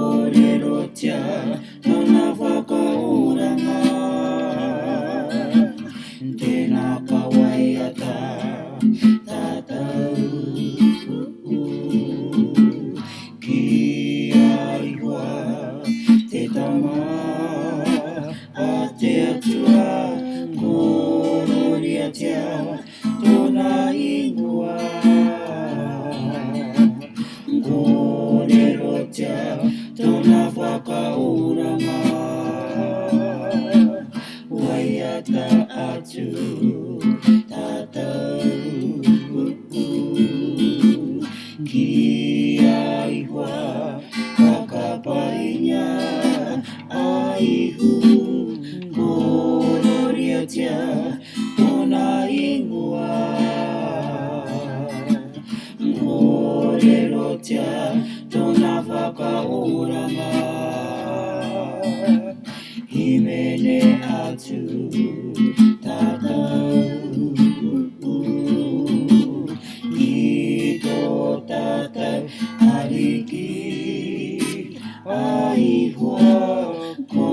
Ngorero tia tona whakauranga tēnā kawaiata tātou ki aihua te tama a te atua ngororia tia tōna ingoa ngorero tia tōna whakauranga waiata atu tātou ki aihua whakapainia aihu ngororia tia tōna ingoa ngorero tia tōna whakauranga himene atu tātou i tō tātou ariki aihua ko